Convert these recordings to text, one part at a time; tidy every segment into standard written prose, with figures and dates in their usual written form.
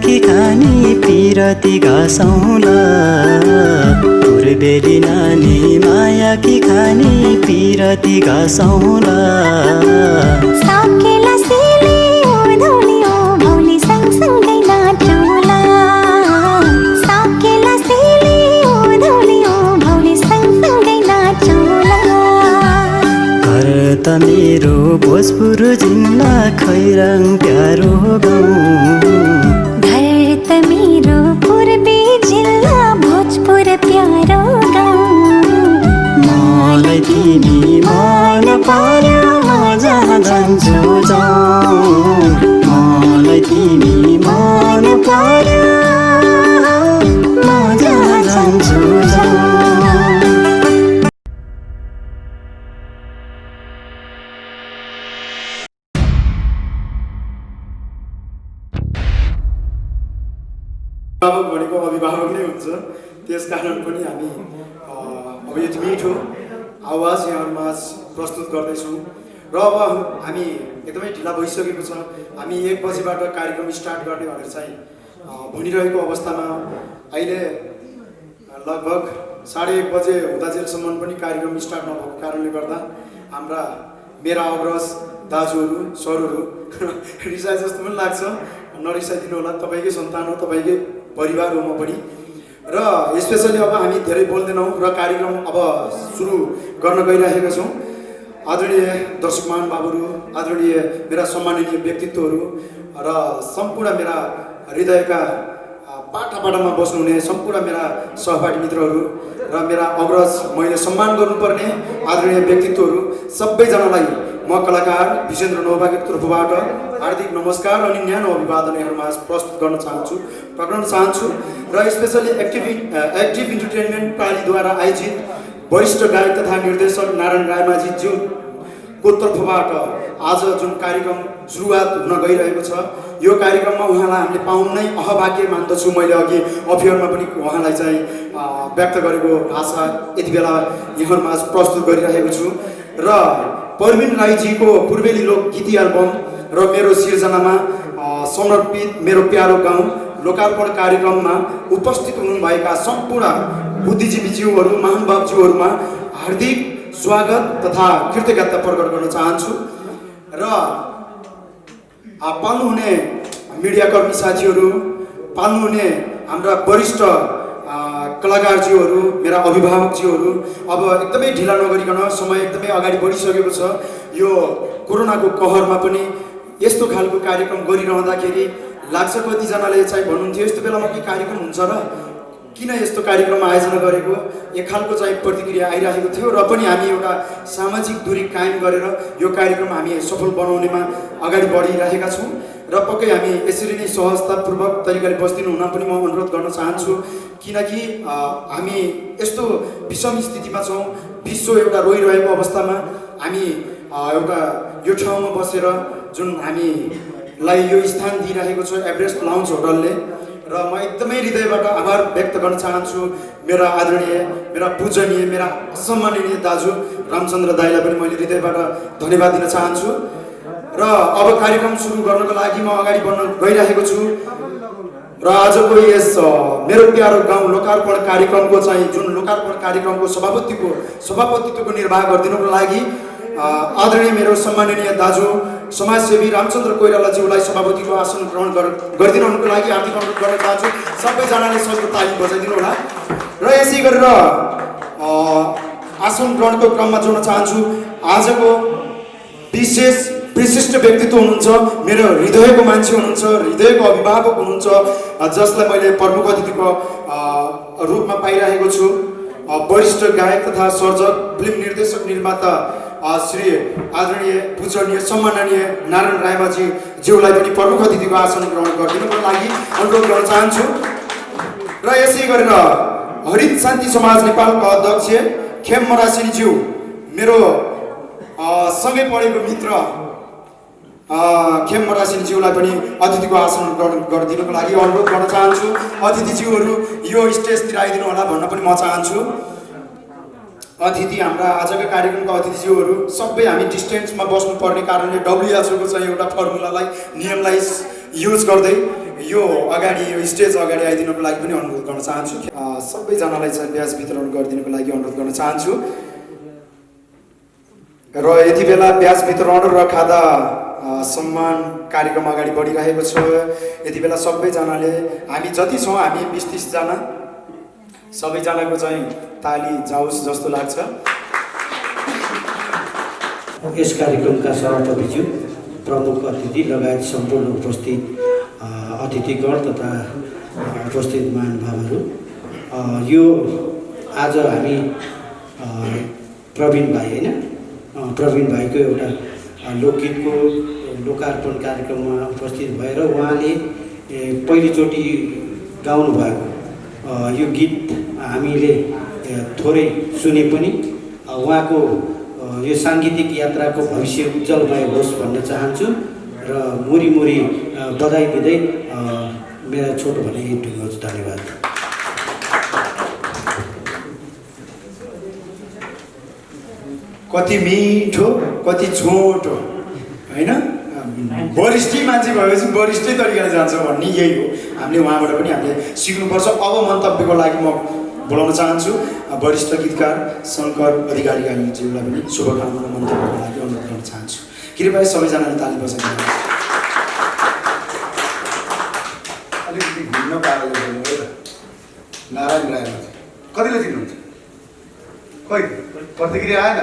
कि खानी पिरती घाँसौला पूर्वेली नानी माया कि खानी पिरती घाँसौला साकेला सेली उधौली ओ भौली सँगसँगै नाचौला साकेला सेली उधौली ओ भौली सँगसँगै नाचौला घर त मेरो भोजपुर जिल्ला खैराङ प्यारो गाउँ घर त मेरो पूर्वी जिल्ला भोजपुर प्यारो गाउँ मलाई तिमी मन पर्यो म जहाँ जान्छु जाउँ मलाई तिमी मन पर्यो म जहाँ जान्छु जाउँ अभिभावक भनेको अभिभावक नै हुन्छ। त्यसकारण पनि हामी अब यो मिठो आवाज यहाँहरूमा प्रस्तुत गर्दैछौँ र अब हामी एकदमै ढिला भइसकेको छ। हामी 1 बजेबाट कार्यक्रम स्टार्ट गर्ने भनेर चाहिँ भनिरहेको अवस्थामा अहिले लगभग 1:30 बजे हुँदाजेलसम्म पनि कार्यक्रम स्टार्ट नभएको कारणले गर्दा हाम्रा मेरा अग्रज दाजुहरू सरहरू रिसाए जस्तो पनि लाग्छ। नरिसाइदिनु होला, तपाईँकै सन्तान हो, तपाईँकै परिवार हो म पनि। र स्पेसली अब हामी धेरै बोल्दैनौँ र कार्यक्रम अब सुरु गर्न गइरहेका छौँ। आदरणीय दर्शक महानुभावहरू, आदरणीय मेरा सम्माननीय व्यक्तित्वहरू र सम्पूर्ण मेरा हृदयका पाटामा बस्नुहुने सम्पूर्ण मेरा सहपाठी मित्रहरू र मेरा अग्रज मैले सम्मान गर्नुपर्ने आदरणीय व्यक्तित्वहरू सबैजनालाई म कलाकार विजेन्द्र नौबाको तर्फबाट हार्दिक नमस्कार अनि न्यानो अभिवादन यहाँहरूमा प्रस्तुत गर्न चाहन्छु र स्पेसली एक्टिभ इन्टरटेनमेन्ट प्रालीद्वारा आयोजित वरिष्ठ गायक तथा निर्देशक नारायण रायमाझी ज्यूको तर्फबाट आज जुन कार्यक्रम सुरुवात हुन गइरहेको छ, यो कार्यक्रममा उहाँलाई हामीले पाउन नै अहभाग्य मान्दछु। मैले अघि अफियरमा पनि उहाँलाई चाहिँ व्यक्त गरेको भाषा यति बेला यहाँहरूमा प्रस्तुत गरिरहेको छु र परवीन राईजीको पूर्वेली लोकगीति एल्बम र मेरो सिर्जनामा समर्पित मेरो प्यारो गाउँ लोकार्पण कार्यक्रममा उपस्थित हुनुभएका सम्पूर्ण बुद्धिजीवीज्यूहरू महानुभावज्यूहरूमा हार्दिक स्वागत तथा कृतज्ञता प्रकट गर्न चाहन्छु र पाल्नुहुने मिडियाकर्मी साथीहरू, पाल्नुहुने हाम्रा वरिष्ठ कलाकारज्यूहरू, मेरा अभिभावकज्यूहरू, अब एकदमै ढिला नगरिकन समय एकदमै अगाडि बढिसकेको छ। यो कोरोनाको कहरमा पनि यस्तो खालको कार्यक्रम गरिरहँदाखेरि लाग्छ कतिजनाले चाहिँ भन्नुहुन्थ्यो यस्तो बेलामा के कार्यक्रम हुन्छ र किन यस्तो कार्यक्रम आयोजना गरेको, एक खालको चाहिँ प्रतिक्रिया आइरहेको थियो र पनि हामी एउटा सामाजिक दूरी कायम गरेर यो कार्यक्रम हामी सफल बनाउनेमा अगाडि बढिरहेका छौँ र पक्कै हामी यसरी नै सहजतापूर्वक तरिकाले बस्दिनु हुन पनि म अनुरोध गर्न चाहन्छु। किनकि हामी यस्तो विषम स्थितिमा छौँ, विश्व एउटा रोइरहेको अवस्थामा हामी एउटा यो ठाउँमा बसेर जुन हामीलाई यो स्थान दिइरहेको छ एभरेस्ट लाउन्ज होटलले, र म एकदमै हृदयबाट आभार व्यक्त गर्न चाहन्छु मेरा आदरणीय, मेरा पूजनीय, मेरा सम्माननीय दाजु रामचन्द्र दाईलाई पनि मैले हृदयबाट धन्यवाद दिन चाहन्छु। र अब कार्यक्रम सुरु गर्नको लागि म अगाडि बढ्न गइरहेको छु र आजको यस मेरो प्यारो गाउँ लोकार्पण कार्यक्रमको चाहिँ जुन लोकार्पण कार्यक्रमको सभापतित्वको निर्वाह गरिदिनुको लागि आदरणीय मेरो सम्माननीय दाजु समाजसेवी रामचन्द्र कोइरालाज्यूलाई सभापतिको आसन ग्रहण गरिदिनुको लागि हार्दिक अनुरोध गर्न चाहन्छु। सबैजनाले सजिलो ताली बजाइदिनु होला र यसै गरेर आसन ग्रहणको क्रममा जोड्न चाहन्छु आजको विशिष्ट व्यक्तित्व हुनुहुन्छ, मेरो हृदयको मान्छे हुनुहुन्छ, हृदयको अभिभावक हुनुहुन्छ, जसलाई मैले प्रमुख अतिथिको रूपमा पाइरहेको छु। वरिष्ठ गायक तथा सर्जक, फिल्म निर्देशक, निर्माता श्री आदरणीय पूजनीय सम्माननीय नारायण रायमाझी ज्यूलाई पनि प्रमुख अतिथिको आसन ग्रहण गरिदिनुको लागि अनुरोध गर्न चाहन्छु र यसै गरेर हरित शान्ति समाज नेपालका अध्यक्ष खेम मरासिनी ज्यू, मेरो सँगै पढेको मित्र खेम मरासिनीज्यूलाई पनि अतिथिको आसन ग्रहण गरिदिनुको लागि अनुरोध गर्न चाहन्छु। अतिथिज्यूहरू यो स्टेजतिर आइदिनु होला भन्न पनि म चाहन्छु। अतिथि हाम्रा आजका कार्यक्रमका अतिथिज्यूहरू सबै हामी डिस्टेन्समा बस्नुपर्ने कारणले WHO को चाहिँ एउटा फर्मुलालाई, नियमलाई युज गर्दै यो अगाडि यो स्टेज अगाडि आइदिनुको लागि पनि अनुरोध गर्न चाहन्छु। सबैजनालाई चाहिँ ब्याज वितरण गरिदिनुको लागि अनुरोध गर्न चाहन्छु र यति बेला ब्याज वितरण र खादा सम्मान कार्यक्रम अगाडि बढिरहेको छ। यति बेला सबैजनाले हामी जति छौँ हामी 20-30 जना सबैजनाको चाहिँ ताली जाओस् जस्तो लाग्छ। यस कार्यक्रमका सभापतिज्यू, प्रमुख अतिथि लगायत सम्पूर्ण उपस्थित अतिथिगण तथा उपस्थित महानुभावहरू, यो आज हामी प्रवीण भाइ होइन प्रवीण भाइको एउटा लोकगीतको लोकार्पण कार्यक्रममा उपस्थित भएर उहाँले पहिलोचोटि गाउनु भएको यो गीत हामीले थोरै सुने पनि उहाँको यो साङ्गीतिक यात्राको भविष्य उज्जवलमय होस् भन्न चाहन्छु र मुरी मुरी बधाई दिँदै मेरा छोटो भने टुङ्गो। धन्यवाद। कति मिठो कति छोटो होइन, वरिष्ठी मान्छे भएपछि वरिष्ठै तरिकाले जान्छ भन्ने यही हो। हामीले उहाँबाट पनि हामीले सिक्नुपर्छ। अब मन्तव्यको लागि म बोलाउन चाहन्छु वरिष्ठ गीतकार शङ्कर अधिकारीज्यूलाई पनि शुभकामना मन्तव्यको लागि अनुरोध गर्न चाहन्छु। कृपया सबैजनाले ताली बजाउनु। अलिकति भिन्न पाराले बोल्नु है त। नारायण रायमा कतिले चिन्नुहुन्छ? खोइ प्रतिक्रिया आएन।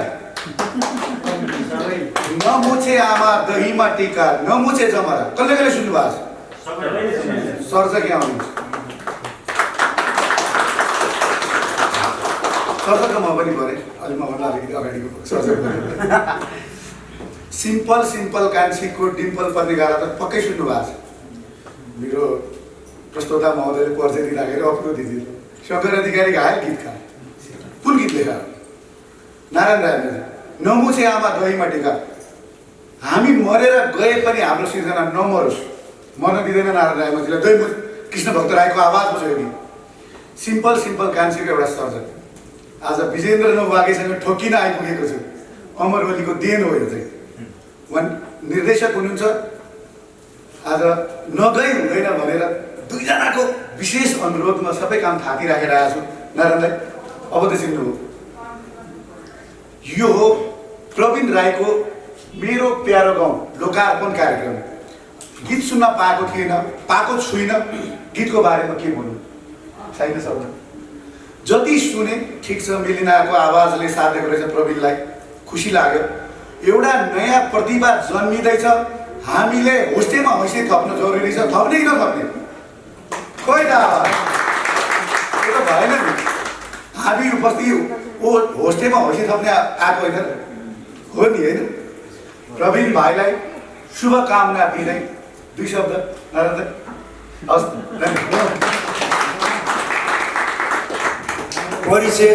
नमुछे आमा दहीमा टिका नमुछे जमरा कसले कसले सुन्नु भएको छ? सर चाहिँ के आउनुहुन्छ? सरसक म पनि गरेँ अलि मभन्दा अलिकति अगाडिको सरसक। सिम्पल सिम्पल कान्छीको डिम्पल पर्ने गाला त पक्कै सुन्नु भएको छ। मेरो प्रस्तोता महोदयले परिचय दिँदाखेरि अप्रो दिदी शङ्कर अधिकारी गाए गीतकार कुन गीत लेखा? नारायण राय नमुछे आमा दहीमा टिका। हामी मरेर गए पनि हाम्रो सिर्जना नमरोस्, मर्न दिँदैन नारायण रायमाझीलाई। दैमुख कृष्ण भक्त राईको आवाज बस्यो यो गीत। सिम्पल सिम्पल कान्छीको एउटा सर्जन आज विजेन्द्र नौवागेसँग ठोकिन आइपुगेको छु। अमरवलीको देन हो यो चाहिँ। उहाँ निर्देशक हुनुहुन्छ। आज नगई हुँदैन भनेर दुईजनाको विशेष अनुरोधमा सबै काम थाती राखेर आएको छु। नारायणलाई अब त चिन्नु हो। यो हो प्रवीण राईको मेरो प्यारो गाउँ लोकार्पण कार्यक्रम। गीत सुन्न पाएको थिएन, पाएको छुइनँ। गीतको बारेमा के भन्नु छैन शब्द। जति सुने ठिक छ, मेलिनाको आवाजले साथ दिएको रहेछ प्रवीणलाई, खुसी लाग्यो। एउटा नयाँ प्रतिभा जन्मिँदैछ। हामीले होस्टेमा हैसियत थप्न जरुरी छ। थप्ने कि नथप्ने? खोइ त त्यो त भएन नि। हामी उपस्थित होस्टेमा हैसियत थप्ने आएको होइन हो नि होइन? प्रवीण भाइलाई शुभकामना दिँदै दुई शब्द नारायण हस्। परिचय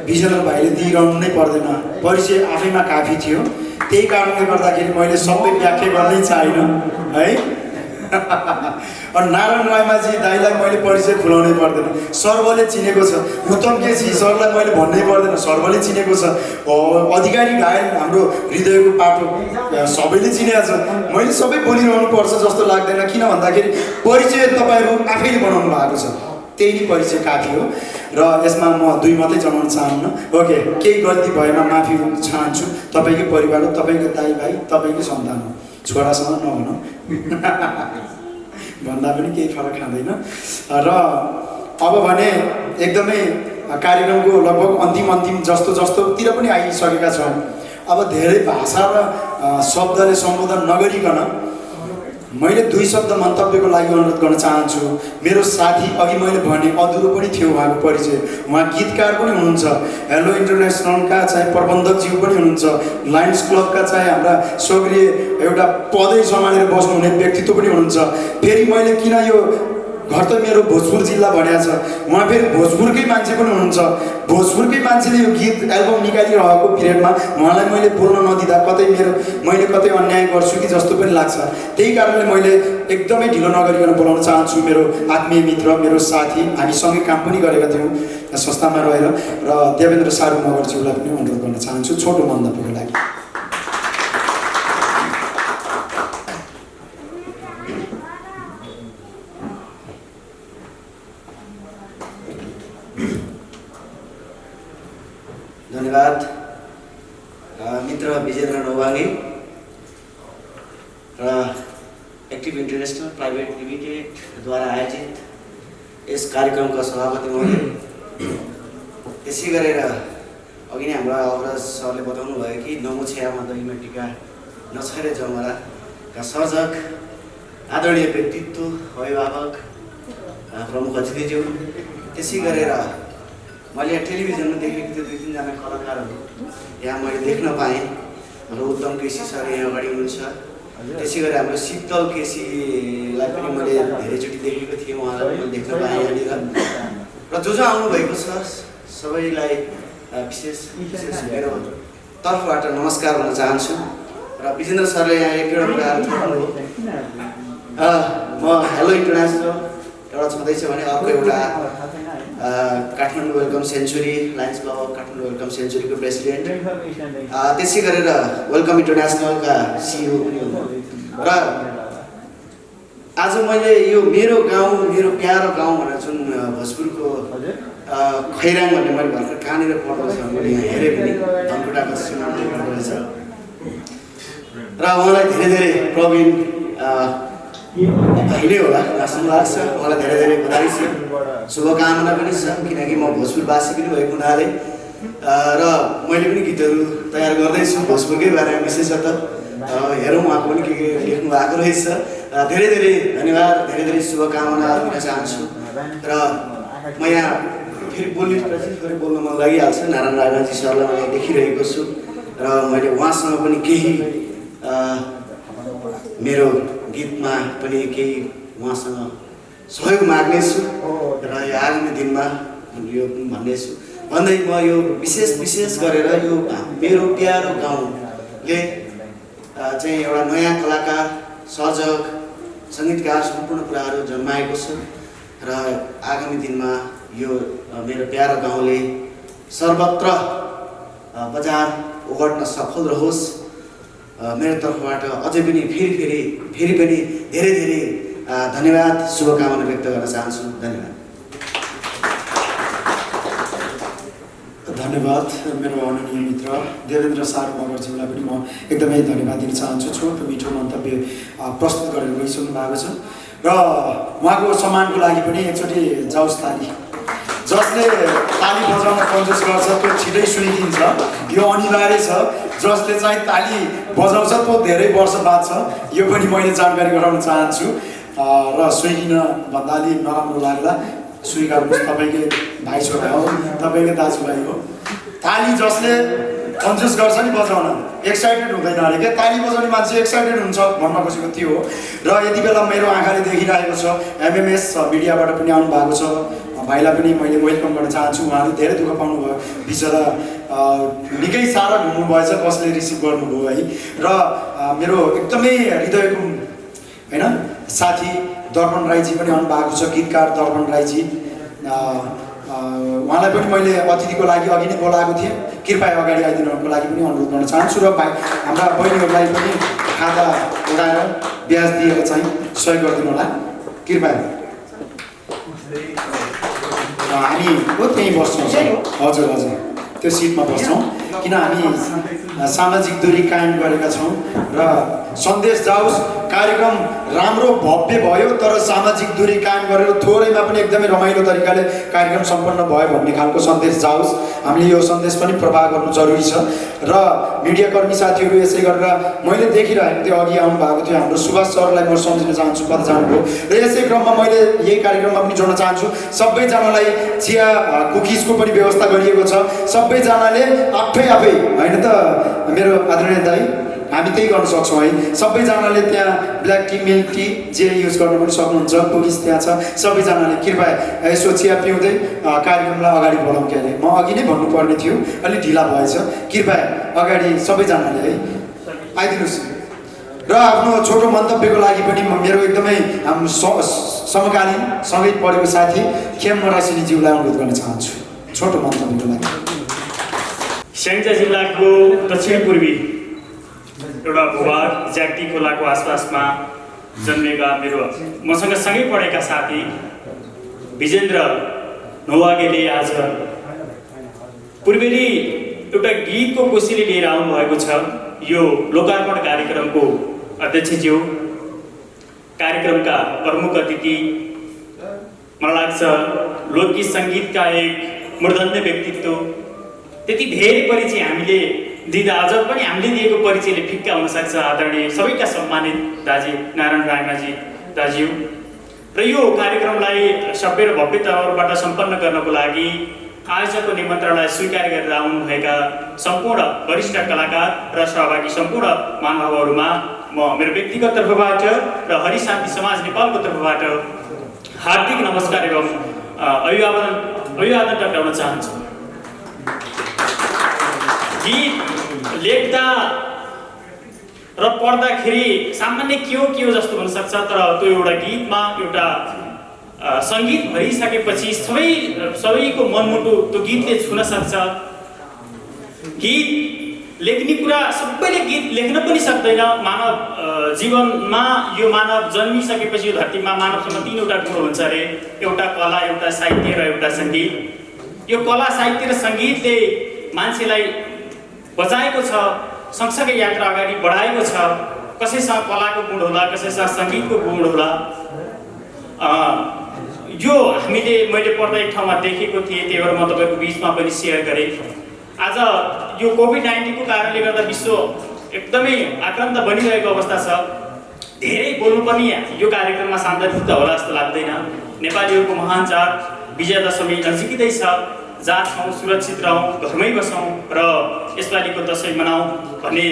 विजेन्द्र भाइले दिइरहनु नै पर्दैन, परिचय आफैमा काफी थियो। त्यही कारणले गर्दाखेरि मैले सबै व्याख्या गर्नै चाहिनँ है। अनि नारायण रायमाझी दाइलाई मैले परिचय खुलाउनै पर्दैन, सर्वले चिनेको छ। उत्तम केसी सरलाई मैले भन्नै पर्दैन, सर्वले चिनेको छ। अधिकारी घायल हाम्रो हृदयको पाटो सबैले चिनेको छ। मैले सबै बोलिरहनु पर्छ जस्तो लाग्दैन, किन भन्दाखेरि परिचय तपाईँहरू आफैले बनाउनु भएको छ। त्यही नै परिचय काफी हो। र यसमा म दुई मात्रै जनाउन चाहन्न। ओके, केही गल्ती भएमा माफी चाहन्छु। तपाईँकै परिवार हो, तपाईँको दाइ भाइ, तपाईँकै सन्तान हो। छोरासँग नहुनु भन्दा पनि केही फरक खाँदैन। र अब भने एकदमै कार्यक्रमको लगभग अन्तिम जस्तोतिर पनि आइसकेका छौँ। अब धेरै भाषा र शब्दले सम्बोधन नगरिकन मैले दुई शब्द मन्तव्यको लागि अनुरोध गर्न चाहन्छु। मेरो साथी अघि मैले भने अधुरो पनि थियो उहाँको परिचय। उहाँ गीतकार पनि हुनुहुन्छ, हेलो इन्टरनेसनलका चाहिँ प्रबन्धकज्यू पनि हुनुहुन्छ, लायन्स क्लबका चाहिँ हाम्रा सक्रिय एउटा पदै सम्हालेर बस्नुहुने व्यक्तित्व पनि हुनुहुन्छ। फेरि मैले किन यो घर त मेरो भोजपुर जिल्ला भनेको छ, उहाँ फेरि भोजपुरकै मान्छे पनि हुनुहुन्छ। भोजपुरकै मान्छेले यो गीत एल्बम निकालिरहेको पिरियडमा उहाँलाई मैले बोल्न नदिँदा मैले कतै अन्याय गर्छु कि जस्तो पनि लाग्छ। त्यही कारणले मैले एकदमै ढिलो नगरिकन बोलाउन चाहन्छु मेरो आत्मीय मित्र, मेरो साथी, हामी सँगै काम पनि गरेका थियौँ संस्थामा रहेर, र देवेन्द्र सारू मगरज्यूलाई पनि अनुरोध गर्न चाहन्छु छोटो मन्तव्यको लागि। मित्र विजेन्द्र नौवाङ्गे र एक्टिभ इन्टरनेसनल प्राइभेट लिमिटेडद्वारा आयोजित यस कार्यक्रमका सभापति महोदय, त्यसै गरेर अघि नै हाम्रो अवरज सरले बताउनु भयो कि नमुछ्यामा दहीमा टिका नछरे जमराका सर्जक आदरणीय व्यक्तित्व, अभिभावक, प्रमुख अतिथिज्यू, त्यसै गरेर मैले टेलिभिजनमा देखेको त्यो 2-3 जना कलाकारहरू यहाँ मैले देख्न पाएँ। हाम्रो उत्तम केसी सर यहाँ अगाडि हुनुहुन्छ, त्यसै गरी हाम्रो शीतल केसीलाई पनि मैले धेरैचोटि देखेको थिएँ, उहाँलाई पनि देख्न पाएँ यहाँनिर। र जो आउनुभएको छ सबैलाई विशेष मेरो तर्फबाट नमस्कार भन्न चाहन्छु। र विजेन्द्र सरले यहाँ एक दुईवटा कुराहरू थप्नुभयो। म हेलो इन्टरनेसनल एउटा छँदैछ भने अर्को एउटा Kathmandu welcome century, lions club of Kathmandu welcome सेन्चुरीको प्रेसिडेन्ट, त्यसै गरेर वेलकम इन्टरनेसनलका सिइओ पनि हुनु। र आज मैले यो मेरो गाउँ, मेरो प्यारो गाउँ भनेर जुन भोजपुरको खैराङ भन्ने मैले भर्खर कहाँनिर पढ्दैछ मैले यहाँ हेरेँ पनि, धनकुटाको सिमानामा पढ्दो रहेछ। र उहाँलाई धेरै धेरै प्रवीण भाइ नै होला जस्तो लाग्छ, उहाँलाई धेरै धेरै बधाई छ, शुभकामना पनि छ, किनकि म भोजपुरवासी पनि भएको हुनाले र मैले पनि गीतहरू तयार गर्दैछु भोजपुरकै बारेमा विशेषतः। हेरौँ उहाँको पनि के लेख्नु भएको रहेछ। धेरै धेरै धन्यवाद, धेरै धेरै शुभकामनाहरू दिन चाहन्छु। र म यहाँ फेरि फेरि बोल्न मन लागिहाल्छ। नारायण राणाजी सरलाई मैले देखिरहेको छु र मैले उहाँसँग पनि केही मेरो गीतमा पनि केही उहाँसँग सहयोग माग्नेछु र यो आगामी दिनमा यो भन्नेछु भन्दै म यो विशेष गरेर यो मेरो प्यारो गाउँले चाहिँ एउटा नयाँ कलाकार, सर्जक, सङ्गीतकार सम्पूर्ण कुराहरू जन्माएको छ र आगामी दिनमा यो मेरो प्यारो गाउँले सर्वत्र बजार ओगट्न सफल रहोस्। मेरो तर्फबाट अझै पनि फेरि पनि धेरै धेरै धन्यवाद, शुभकामना व्यक्त गर्न चाहन्छु। धन्यवाद मेरो आदरणीय मित्र देवेन्द्र सार मगरज्यूलाई पनि म एकदमै धन्यवाद दिन चाहन्छु। छोटो मिठो मन्तव्य प्रस्तुत गरेर गइसक्नु भएको छ र उहाँको सम्मानको लागि पनि एकचोटि जाओस् ताली। जसले ताली बजाउन कन्जुस गर्छ त्यो छिटै सुनिदिन्छ, यो अनिवार्य छ। जसले चाहिँ ताली बजाउँछ त्यो धेरै वर्ष बाद छ, यो पनि मैले जानकारी गराउन चाहन्छु। र सुइकिन भन्दा अलि नराम्रो लाग्ला स्वीकार्नुहोस्, तपाईँकै भाइ छोरा हो, तपाईँकै दाजुभाइ हो। ताली जसले कन्जुस गर्छ नि बजाउन, एक्साइटेड हुँदैन अरे क्या, ताली बजाउने मान्छे एक्साइटेड हुन्छ भन्न खोजेको त्यो हो। र यति बेला मेरो आँखाले देखिरहेको छ एमएमएस मिडियाबाट पनि आउनु भएको छ, भाइलाई पनि मैले वेलकम गर्न चाहन्छु। उहाँले धेरै दुःख पाउनुभयो, बिचरा निकै साह्रो घुम्नुभएछ, कसले रिसिभ गर्नुभयो है। र मेरो एकदमै हृदयको होइन साथी दर्पण राईजी पनि आउनु भएको छ, गीतकार दर्पण राईजी। उहाँलाई पनि मैले अतिथिको लागि अघि नै बोलाएको थिएँ, कृपया अगाडि आइदिनुको लागि पनि अनुरोध गर्न चाहन्छु। र हाम्रा बहिनीहरूलाई पनि खादा उडाएर ब्याज दिएर चाहिँ सहयोग गरिदिनु होला कृपया। हामी त्यहीँ बस्छौँ, हजुर त्यो सिटमा बस्छौँ, किन हामी सामाजिक दूरी कायम गरेका छौँ। र सन्देश जाओस् कार्यक्रम राम्रो भव्य भयो, तर सामाजिक दूरी कायम गरेर थोरैमा पनि एकदमै रमाइलो तरिकाले कार्यक्रम सम्पन्न भयो भन्ने खालको सन्देश जाओस्। हामीले यो सन्देश पनि प्रवाह गर्नु जरुरी छ। र मिडियाकर्मी साथीहरू यसै गरेर मैले देखिरहेको थिएँ, अघि आउनु भएको थियो हाम्रो सुभाष सरलाई म सम्झिन चाहन्छु, कता जानुभयो। र यसै क्रममा मैले यही कार्यक्रममा पनि जोड्न चाहन्छु, सबैजनालाई चिया कुकिजको पनि व्यवस्था गरिएको छ। सबैजनाले आफै होइन त मेरो आदरणीय दाइ, हामी त्यही गर्न सक्छौँ है। सबैजनाले त्यहाँ ब्ल्याक टी, मिल्क टी जे युज गर्न पनि सक्नुहुन्छ, कुकिज त्यहाँ छ। सबैजनाले कृपया यसो चिया पिउँदै कार्यक्रमलाई अगाडि बढाउँ। के अरे म अघि नै भन्नुपर्ने थियो, अलिक ढिला भएछ, कृपया अगाडि सबैजनाले है आइदिनुहोस्। र आफ्नो छोटो मन्तव्यको लागि पनि म मेरो एकदमै समकालीन सँगै पढेको साथी खेम मरासिनीज्यूलाई अनुरोध गर्न चाहन्छु छोटो मन्तव्यको लागि। स्याङ्जा जिल्लाको दक्षिण पूर्वी एउटा भूभाग ज्याक्टी खोलाको आसपासमा जन्मेका मेरो मसँग सँगै पढेका साथी विजेन्द्र नौवागेले आज पूर्वेली एउटा गीतको कोसेली लिएर आउनुभएको छ। यो लोकार्पण कार्यक्रमको अध्यक्षज्यू, कार्यक्रमका प्रमुख अतिथि, मलाई लाग्छ लोकगीत सङ्गीतका एक मूर्धन्य व्यक्तित्व, त्यति धेरै परिचय हामीले दिँदा अझ पनि हामीले दिएको परिचयले फिक्का हुनसक्छ। आदरणीय सबैका सम्मानित दाजी नारायण रायमाझी दाज्यू र यो कार्यक्रमलाई सभ्य र भव्य तौरबाट सम्पन्न गर्नको लागि आयोजकको निमन्त्रणलाई स्वीकार गरेर आउनुभएका सम्पूर्ण वरिष्ठ कलाकार र सहभागी सम्पूर्ण महानुभावहरूमा म मेरो व्यक्तिगत तर्फबाट र हरिशान्ति समाज नेपालको तर्फबाट हार्दिक नमस्कार एवं अभिवादन टक्राउन चाहन्छु। गीत लेख्दा र पढ्दाखेरि सामान्य के हो जस्तो हुनसक्छ, तर त्यो एउटा गीतमा एउटा सङ्गीत भरिसकेपछि सबैको मनमुटु त्यो गीतले छुन सक्छ। गीत लेख्ने कुरा सबैले गीत लेख्न पनि सक्दैन। मानव जीवनमा यो मानव जन्मिसकेपछि यो धरतीमा मानवसँग 3वटा गुण हुन्छ अरे, एउटा कला, एउटा साहित्य र एउटा सङ्गीत। यो कला, साहित्य र सङ्गीतले मान्छेलाई बचाएको छ, सँगसँगै यात्रा अगाडि बढाएको छ। कसैसँग कलाको गुण होला, कसैसँग सङ्गीतको गुण होला। यो मैले पढ्दा एक ठाउँमा देखेको थिएँ, त्यही भएर म तपाईँको बिचमा पनि सेयर गरेँ। आज यो कोभिड-19 को कारणले गर्दा विश्व एकदमै आक्रान्त बनिरहेको अवस्था छ। धेरै बोल्नु पनि यो कार्यक्रममा सान्दर्भिक होला जस्तो लाग्दैन। नेपालीहरूको महान चाड विजयादशमी नजिकै छ। जहाँ छौँ सुरक्षित रहौँ, घरमै बसौँ र यसपालिको दसैँ मनाउँ भन्ने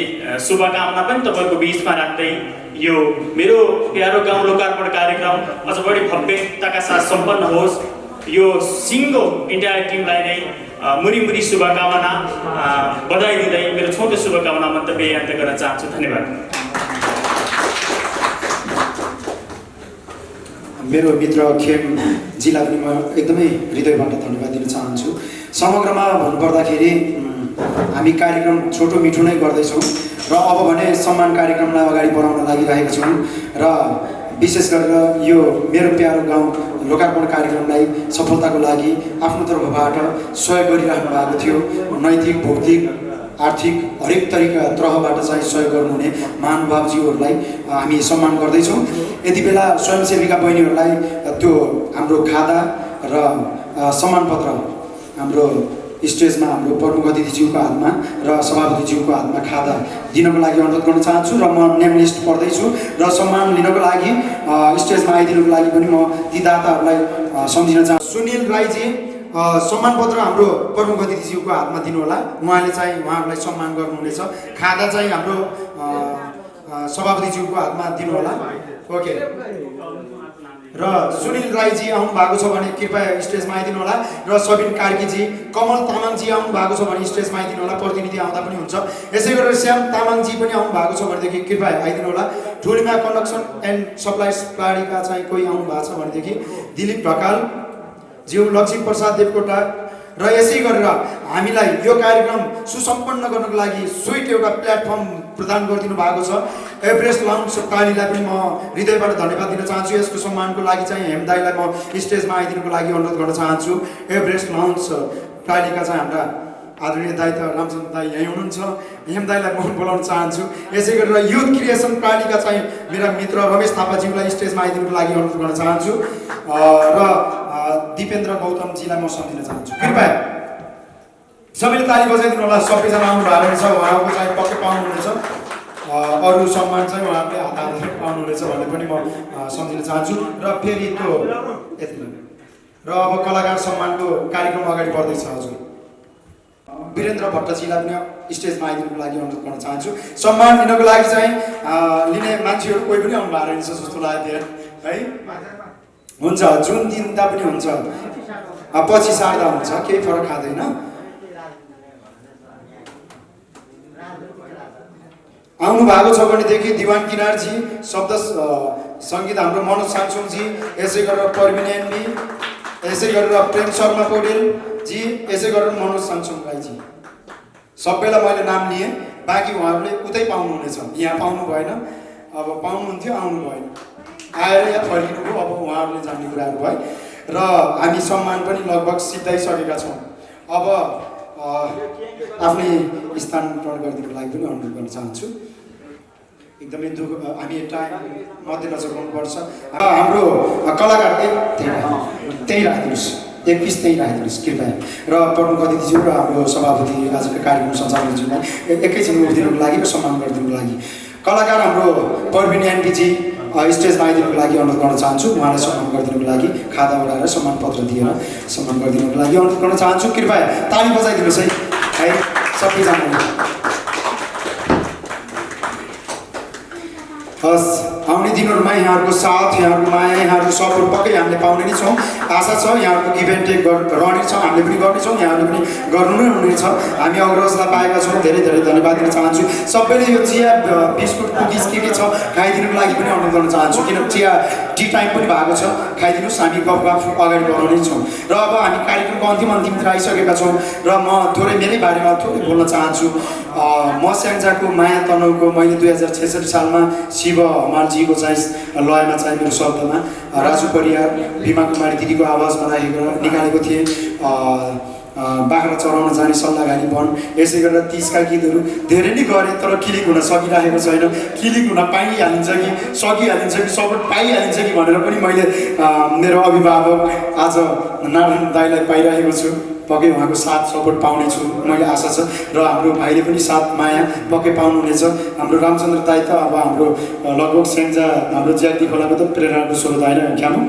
शुभकामना पनि तपाईँको बिचमा राख्दै यो मेरो प्यारो गाउँ लोकार्पण कार्यक्रम अझ बढी भव्यताका साथ सम्पन्न होस्, यो सिङ्गो इन्टायर टिमलाई नै मुरी शुभकामना बधाई दिँदै मेरो छोटो शुभकामना मन्तव्य अन्त गर्न चाहन्छु। धन्यवाद। मेरो मित्र खेम जीलाई पनि म एकदमै हृदयबाट धन्यवाद दिन चाहन्छु। समग्रमा भन्नुपर्दाखेरि हामी कार्यक्रम छोटो मिठो नै गर्दैछौँ र अब भने सम्मान कार्यक्रमलाई अगाडि बढाउन लागिरहेका छौँ र विशेष गरेर यो मेरो प्यारो गाउँ लोकार्पण कार्यक्रमलाई सफलताको लागि आफ्नो तर्फबाट सहयोग गरिराख्नु भएको थियो। नैतिक, भौतिक, आर्थिक हरेक तरिका तर्फबाट चाहिँ सहयोग गर्नुहुने महानुभावजीहरूलाई हामी सम्मान गर्दैछौँ। यति बेला स्वयंसेविका बहिनीहरूलाई त्यो हाम्रो खादा र सम्मानपत्र हाम्रो स्टेजमा हाम्रो प्रमुख अतिथिज्यूको हातमा र सभापतिज्यूको हातमा खादा दिनको लागि अनुरोध गर्न चाहन्छु र म नेम लिस्ट पढ्दैछु र सम्मान लिनको लागि स्टेजमा आइदिनुको लागि पनि म ती दाताहरूलाई सम्झिन चाहन्छु। सुनिल राईजी सम्मानपत्र हाम्रो प्रमुख अतिथिज्यूको हातमा दिनुहोला, उहाँहरूलाई सम्मान गर्नुहुनेछ। खादा चाहिँ हाम्रो सभापतिज्यूको हातमा दिनुहोला। ओके। र सुनिल राईजी आउनु भएको छ भने कृपया स्टेजमा आइदिनु होला र सबिन कार्कीजी, कमल तामाङजी आउनु भएको छ भने स्टेजमा आइदिनु होला, प्रतिनिधि आउँदा पनि हुन्छ। यसै गरेर श्याम तामाङजी पनि आउनु भएको छ भनेदेखि कृपया आइदिनु होला। ठुलीमा कन्स्ट्रक्सन एन्ड सप्लाइज प्रणालीका चाहिँ कोही आउनु भएको छ भनेदेखि दिलीप ढकाल ज्यू, लक्ष्मी प्रसाद देवकोटा र यसै गरेर हामीलाई यो कार्यक्रम सुसम्पन्न गर्नको लागि स्विट एउटा प्लेटफर्म प्रदान गरिदिनु भएको छ एभरेस्ट लाउन्ज प्रालीलाई पनि म हृदयबाट धन्यवाद दिन चाहन्छु। यसको सम्मानको लागि चाहिँ हेमदाईलाई म स्टेजमा आइदिनुको लागि अनुरोध गर्न चाहन्छु। एभरेस्ट लाउन्ज प्रालीका चाहिँ हाम्रा आदरणीय दाइ त रामचन्द्र दाई यहीँ हुनुहुन्छ, हेमदाईलाई म बोलाउन चाहन्छु। यसै गरेर युथ क्रिएसन प्रालीका चाहिँ मेरा मित्र रमेश थापाज्यूलाई स्टेजमा आइदिनुको लागि अनुरोध गर्न चाहन्छु र दिपेन्द्र गौतमजीलाई म सम्झिन चाहन्छु। कृपया सबैले ताली बजाइदिनु होला। सबैजना आउनु भएको रहेछ, उहाँको चाहिँ पक्कै पाउनुहुनेछ। अरू सम्मान चाहिँ उहाँहरूले हात पाउनुहुनेछ भन्ने पनि म सम्झिन चाहन्छु। र फेरि त्यो यति र अब कलाकार सम्मानको कार्यक्रम अगाडि बढ्दैछ। हजुर वीरेन्द्र भट्टजीलाई पनि स्टेजमा आइदिनुको लागि अनुरोध गर्न चाहन्छु। सम्मान लिनको लागि चाहिँ लिने मान्छेहरू कोही पनि आउनु भएको रहेछ जस्तो लाग्यो है। हुन्छ, जुन दिँदा पनि हुन्छ, पछि सार्दा हुन्छ, केही फरक खाँदैन। आउनु भएको छ भनेदेखि दिवान किनारजी, शब्द सङ्गीत हाम्रो मनोज साङसुङजी, यसै गरेर परविन एनबी, यसै गरेर प्रेम शर्मा पौडेलजी, यसै गरेर मनोज साङसुङ राईजी। सबैलाई मैले नाम लिएँ, बाँकी उहाँहरूले उतै पाउनुहुनेछ, यहाँ पाउनु भएन। अब पाउनुहुन्थ्यो, आउनु भएन, आएर यहाँ फर्किनुभयो। अब उहाँहरूले जान्ने कुराहरू भयो र हामी सम्मान पनि लगभग सिद्धाइसकेका छौँ। अब आफ्नै स्थान पूर्ण गरिदिनुको लागि पनि अनुरोध गर्न चाहन्छु। एकदमै दुःख हामी टाइम मध्यनजर गर्नुपर्छ। हाम्रो कलाकार त्यही राखिदिनुहोस्, एक पिस त्यही राखिदिनुहोस् कृपया। र प्रमुख अतिथिज्यू र हाम्रो सभापति आजको कार्यक्रम सञ्चालकज्यूलाई एकैछिन उठिदिनुको लागि र सम्मान गरिदिनुको लागि कलाकार हाम्रो प्रवीण एनपीजी स्टेजमा आइदिनुको लागि अनुरोध गर्न चाहन्छु। उहाँलाई सम्मान गरिदिनुको लागि खादा उडाएर सम्मान पत्र दिएर सम्मान गरिदिनुको लागि अनुरोध गर्न चाहन्छु। कृपया ताली बजाइदिनुहोस् है सबैजनाले। हस्, आउने दिनहरूमा यहाँहरूको साथ, यहाँहरूको माया, यहाँहरूको सपोर्ट पक्कै हामीले पाउने नै छौँ। आशा छ यहाँहरूको इभेन्ट रहने छ, हामीले पनि गर्नेछौँ, यहाँहरूले पनि गर्नु नै हुनेछ। हामी अग्रजलाई पाएका छौँ, धेरै धेरै धन्यवाद दिन चाहन्छु। सबैले यो चिया बिस्कुट कुकिज के छ खाइदिनुको लागि पनि अनुरोध गर्न चाहन्छु, किन चिया टी टाइम पनि भएको छ, खाइदिनुहोस्। हामी गफ अगाडि बढाउने छौँ र अब हामी कार्यक्रमको अन्तिमतिर आइसकेका छौँ र म थोरै मेरै बारेमा थोरै बोल्न चाहन्छु। म स्याङ्जाको माया तनहुको मैले 2066 सालमा शिव हमालजीको चाहिँ लयमा चाहिँ मेरो शब्दमा राजु परियार भीमा कुमारी दिदीको आवाजमा निकालेको थिएँ। बाख्रा चराउन जाने सल्लाहकारी वन, यसै गरेर 30 का गीतहरू धेरै नै गरेँ तर क्लिक हुन सकिरहेको छैन। क्लिक हुन पाइहालिन्छ कि सकिहालिन्छ कि सपोर्ट पाइहालिन्छ कि भनेर पनि मैले मेरो अभिभावक आज नारायण दाईलाई पाइरहेको छु। पक्कै उहाँको साथ सपोर्ट पाउनेछु मैले आशा छ र हाम्रो भाइले पनि साथ माया पक्कै पाउनुहुनेछ। हाम्रो रामचन्द्र दाई त अब हाम्रो लगभग स्याङ्जा हाम्रो ज्याग्दी खोलाको त प्रेरणाको स्रोत होइन ख्यामु,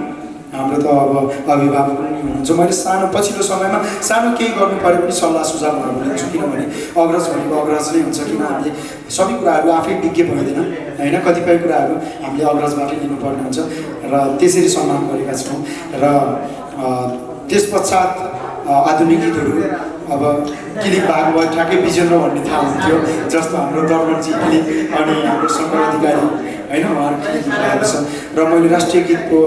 हाम्रो त अब अभिभावक पनि हुनुहुन्छ। मैले सानो पछिल्लो समयमा सानो केही गर्नु पऱ्यो पनि सल्लाह सुझावहरू लिन्छु, किनभने अग्रज भनेको अग्रज नै हुन्छ। किन हामीले सबै कुराहरू आफै विज्ञ भइँदैन होइन, कतिपय कुराहरू हामीले अग्रजबाटै लिनुपर्ने हुन्छ र त्यसरी सम्मान गरेका छौँ। र त्यसपश्चात आधुनिक गीतहरू अब क्लिक भएको भए ठ्याक्कै विजेन्द्र भन्ने थाहा हुन्थ्यो, जस्तो हाम्रो दर्पणजी क्लिक अनि हाम्रो शङ्कर अधिकारी होइन, उहाँहरू क्लिक भएको छ। र मैले राष्ट्रिय गीतको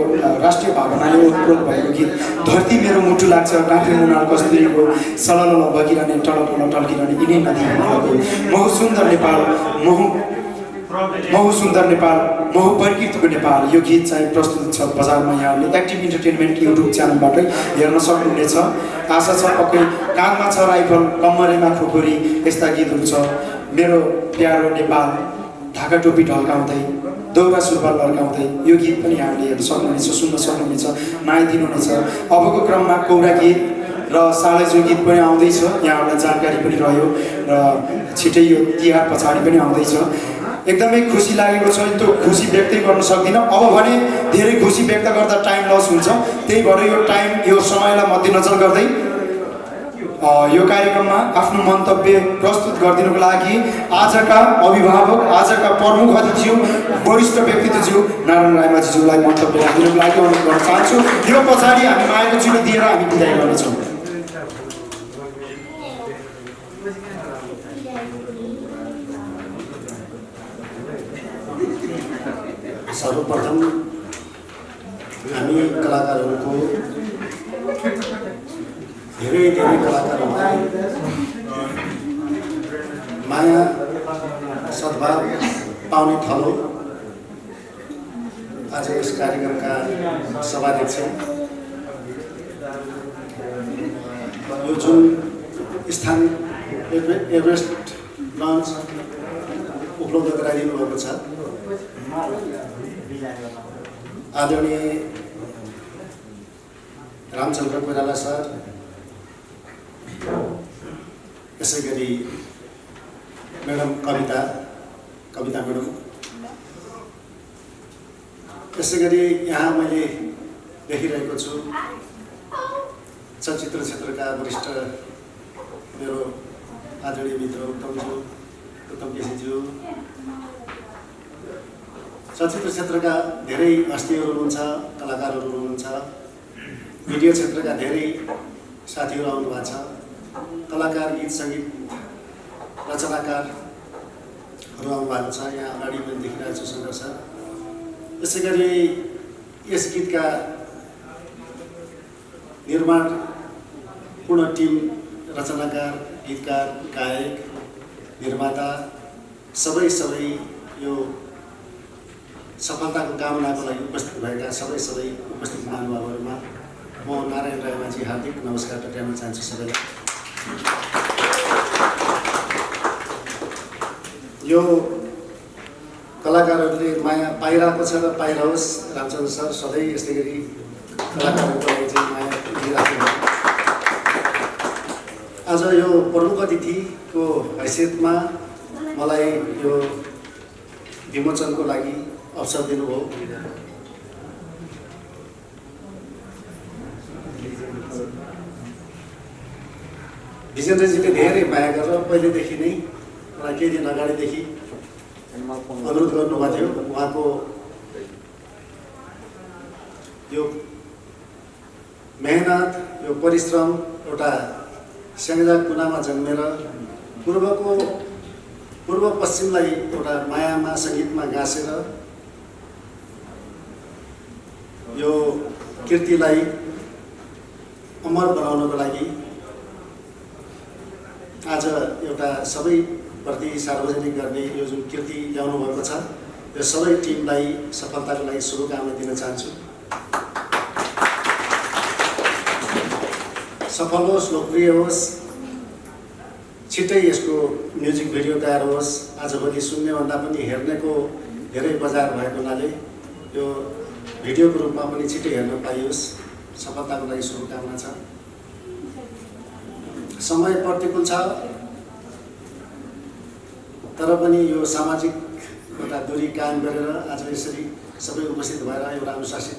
राष्ट्रिय भावनाले ओतप्रोत भएको गीत धरती मेरो मुटु लाग्छ काँक्री मुनाल कस्तुरीको सलल बगिरहने टलटल टल्किरहने यिनै नदी हिमालको महु सुन्दर नेपाल महु सुन्दर नेपाल महु प्रकृतिको नेपाल। यो गीत चाहिँ प्रस्तुत छ बजारमा, यहाँहरूले एक्टिभ इन्टरटेनमेन्ट युट्युब च्यानलबाटै हेर्न सक्नुहुनेछ। आशा छ पक्कै कानमा छ राइफल कम्मरेमा खुकुरी यस्ता गीतहरू छ। मेरो प्यारो नेपाल ढाका टोपी ढल्काउँदै दौरा सुरुवाल लड्काउँदै यो गीत पनि यहाँहरूले हेर्न सक्नुहुनेछ, सुन्न सक्नुहुनेछ, माया दिनुहुनेछ। अबको क्रममा कौरा गीत र सालैजो गीत पनि आउँदैछ, यहाँहरूलाई जानकारी पनि रह्यो र छिटै यो तिहार पछाडि पनि आउँदैछ। एकदमै खुसी लागेको छ, त्यो खुसी व्यक्तै गर्न सक्दिनँ। अब भने धेरै खुसी व्यक्त गर्दा टाइम लस हुन्छ, त्यही भएर यो समयलाई मध्यनजर गर्दै यो कार्यक्रममा आफ्नो मन्तव्य प्रस्तुत गरिदिनुको लागि आजका अभिभावक, आजका प्रमुख अतिथिज्यू, वरिष्ठ व्यक्तित्वज्यू नारायण रायमाझीज्यूलाई मन्तव्य राखिदिनुको लागि अनुरोध गर्न चाहन्छु। यो पछाडि हामी मायाको चिनो दिएर हामी बिदाई गर्नेछौँ। सर्वप्रथम हामी कलाकारहरूको धेरै कलाकारहरूको माया सद्भाव पाउने थलो आज यस कार्यक्रमका सभाध्यक्ष, यो जुन स्थान एभरेस्ट लन्च उपलब्ध गराइदिनु भएको छ आदरणीय रामचन्द्र कोइराला सर, यसै गरी म्याडम कविता म्याडम, यसै गरी यहाँ मैले देखिरहेको छु चलचित्र क्षेत्रका वरिष्ठ मेरो आदरणीय मित्र उत्तम केसीज्यू, चलचित्र क्षेत्रका धेरै हस्तीहरू हुनुहुन्छ, कलाकारहरू हुनुहुन्छ, मिडिया क्षेत्रका धेरै साथीहरू आउनु भएको छ, कलाकार गीत सङ्गीत रचनाकारहरू आउनु भएको छ। यहाँ अगाडि पनि देखिरहेको छु सङ्घर्ष। यसै गरी यस गीतका निर्माण पूर्ण टिम, रचनाकार, गीतकार, गायक, निर्माता सबै यो सफलताको कामनाको लागि उपस्थित भएका सबै उपस्थित महानुभावहरूमा म नारायण रायमाझी हार्दिक नमस्कार टक्राउन चाहन्छु सबैलाई। यो कलाकारहरूले माया पाइरहेको छ र पाइरहोस्। रामचन्द्र सर सधैँ यस्तै गरी कलाकारहरूको लागि चाहिँ माया दिइराख्नु। आज यो प्रमुख अतिथिको हैसियतमा मलाई यो विमोचनको लागि अवसर दिनुभयो। विजेन्द्रजीले धेरै माया गरेर पहिलेदेखि नै मलाई केही दिन अगाडिदेखि अनुरोध गर्नुभएको थियो। उहाँको यो मेहनत, यो परिश्रम एउटा स्याङ्जा कुनामा जन्मेर पूर्व पश्चिमलाई एउटा मायामा सङ्गीतमा गाँसेर यो कृतिलाई अमर बनाउनको लागि आज एउटा सबैप्रति सार्वजनिक गर्ने यो जुन कृति ल्याउनु भएको छ, यो सबै टिमलाई सफलताको लागि शुभकामना दिन चाहन्छु। सफल होस्, लोकप्रिय होस्, छिट्टै यसको म्युजिक भिडियो तयार होस्। आजभोलि सुन्नेभन्दा पनि हेर्नेको धेरै बजार भएको हुनाले यो भिडियोको रूपमा पनि छिट्टै हेर्न पाइयोस्। सफलताको लागि शुभकामना छ। समय प्रतिकूल छ, तर पनि यो सामाजिक एउटा दूरी कायम गरेर आज यसरी सबै उपस्थित भएर एउटा अनुशासित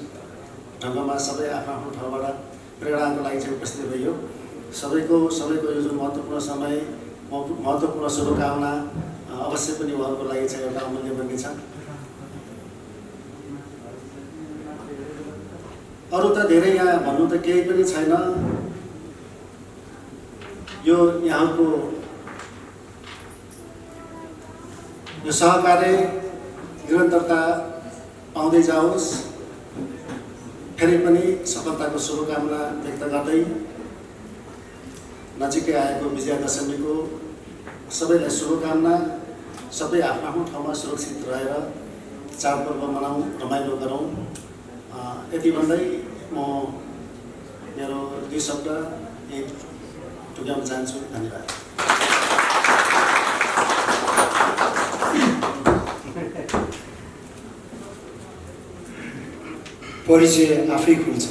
ढङ्गमा सबै आफ्नो ठाउँबाट प्रेरणाको लागि चाहिँ उपस्थित भइयो। सबैको यो जुन महत्त्वपूर्ण समय, महत्त्वपूर्ण शुभकामना अवश्य पनि उहाँको लागि चाहिँ एउटा अमूल्य बन्नेछ। अरू त धेरै यहाँ भन्नु त केही पनि छैन। यो यहाँको यो सहकार्य निरन्तरता पाउँदै जाओस्। फेरि पनि सफलताको शुभकामना व्यक्त गर्दै नजिकै आएको विजयादशमीको सबैलाई शुभकामना। सबै आफ्नो ठाउँमा सुरक्षित रहेर चाडपर्व मनाउँ, रमाइलो गरौँ। यति भन्दै म मेरो 2 शब्द टुक्याउन चाहन्छु। धन्यवाद। परिचय आफै खुल्छ,